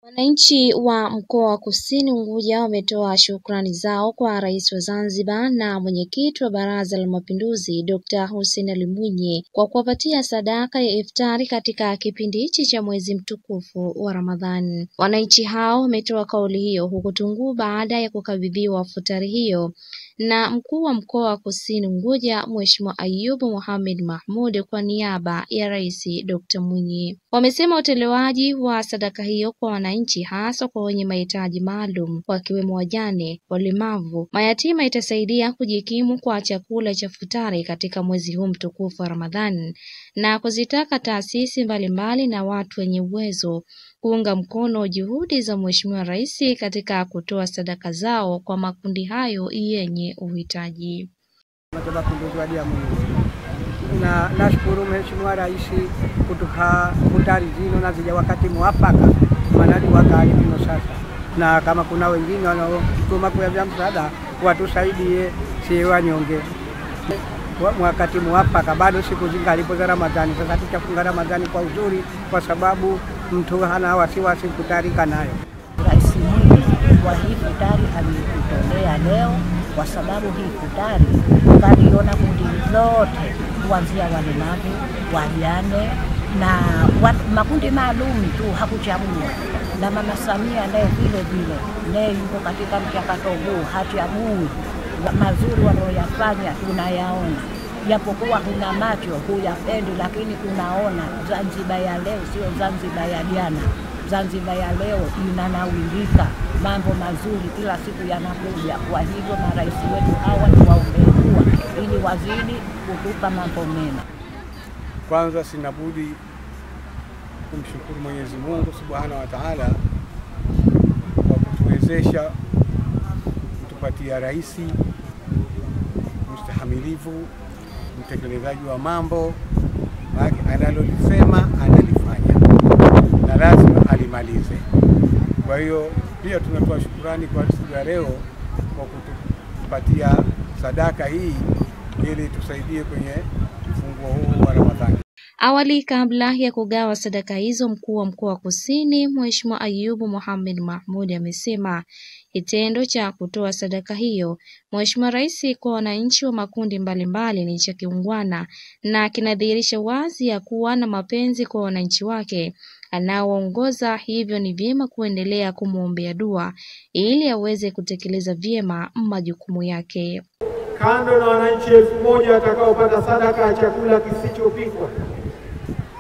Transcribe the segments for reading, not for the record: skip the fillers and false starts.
Wananchi wa mkoa wa Kusini Unguja wametoa shukrani zao kwa Rais wa Zanzibar na Mwenyekiti wa Baraza la Mapinduzi Dr. Hussein Ali Mwinyi kwa kuwapatia sadaka ya iftari katika kipindi hichi cha mwezi mtukufu wa Ramadhani. Wananchi hao wametoa kauli hiyo huku Tunguu baada ya kukabidhiwa futari hiyo na mkuu wa mkoa wa Kusini Unguja Mheshimiwa Ayub Mohamed Mahmud kwa niaba ya Rais Dr. Mwinyi. Wamesema utolewaji wa sadaka hiyo kwa wananchi hasa kwa wenye mahitaji maalum wakiwemo wajane, walemavu, mayatima itasaidia kujikimu kwa chakula cha futari katika mwezi huu mtukufu wa Ramadhani na kuzitaka taasisi mbalimbali na watu wenye uwezo kuunga mkono juhudi za Mheshimiwa Rais katika kutoa sadaka zao kwa makundi hayo yenye uhitaji. Na nashukuru Mheshimiwa Rais kutupa futari zino na zija wakati mwafaka, maana wakati ndio sasa, na kama kuna wengine wanaotuma kwa vya msaada watusaidie, si wanyonge. Wakati mwafaka, bado siku zingalipo za Ramadhani. Sasa tutafunga Ramadhani kwa uzuri, kwa sababu mtu hana wasiwasi kutarika nayo. Rais Mwinyi kwa hii futari alikutolea leo, kwa sababu hii futari kaliona kundi lote kuanzia walemavu, wajane na makundi maalum tu, hakuchagua. Na Mama Samia naye vile vile naye yuko katika mchakato huu, hachagui. Mazuri wanayoyafanya tunayaona, japokuwa kuna macho huyapendi, lakini tunaona Zanzibar ya leo sio Zanzibar ya jana. Zanzibar ya leo inanawirika, mambo mazuri kila siku yanakuja. Kwa hivyo marais wetu hawa tuwaombee dua ili wazidi kutupa mambo mema. Kwanza sina budi kumshukuru Mwenyezi Mungu Subhanahu wa Ta'ala kwa kutuwezesha kutupatia rais mstahamilivu, mtekelezaji wa mambo, analolisema analifanya na lazima alimalize. Kwa hiyo pia tunatoa shukrani kwa siku ya leo kwa kutupatia sadaka hii ili tusaidie kwenye mfungo huu wa Ramadhani. Awali, kabla ya kugawa sadaka hizo, mkuu wa mkoa wa Kusini Mheshimiwa Ayub Mohamed Mahmud amesema kitendo cha kutoa sadaka hiyo Mheshimiwa Rais kwa wananchi wa makundi mbalimbali ni cha kiungwana na kinadhihirisha wazi ya kuwa na mapenzi kwa wananchi wake anaoongoza, hivyo ni vyema kuendelea kumwombea dua ili aweze kutekeleza vyema majukumu yake. Kando na wananchi 1000 watakaopata sadaka ya chakula kisichopikwa,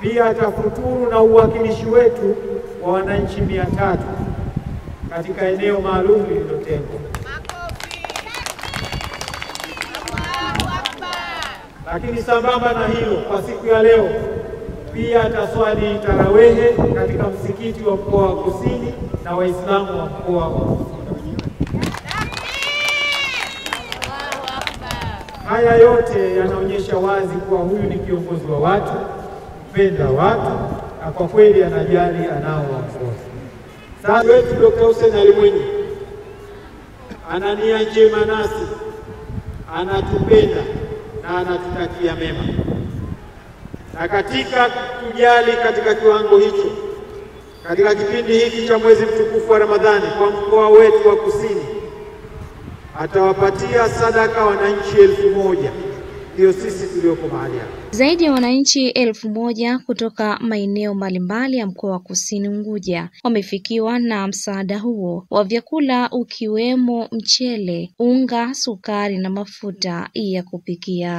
pia atafuturu na uwakilishi wetu wa wananchi 300 katika eneo maalum lililotengwa. Lakini sambamba na hilo, kwa siku ya leo pia ataswali tarawehe katika msikiti wa mkoa wa Kusini na Waislamu wa mkoa wa Kusini. Haya yote yanaonyesha wazi kuwa huyu ni kiongozi wa watu, mpenda watu, na kwa kweli anajali anaowaongoza. Sasa wetu Dr. Hussein Ali Mwinyi ana nia njema nasi, anatupenda na anatutakia mema. Na katika kujali katika kiwango hicho, katika kipindi hiki cha mwezi mtukufu wa Ramadhani kwa mkoa wetu wa Kusini, atawapatia sadaka wananchi 1000, ndio sisi tulioko mahali hapa. Zaidi ya wananchi 1000 kutoka maeneo mbalimbali ya mkoa wa Kusini Unguja wamefikiwa na msaada huo wa vyakula ukiwemo mchele, unga, sukari na mafuta ya kupikia.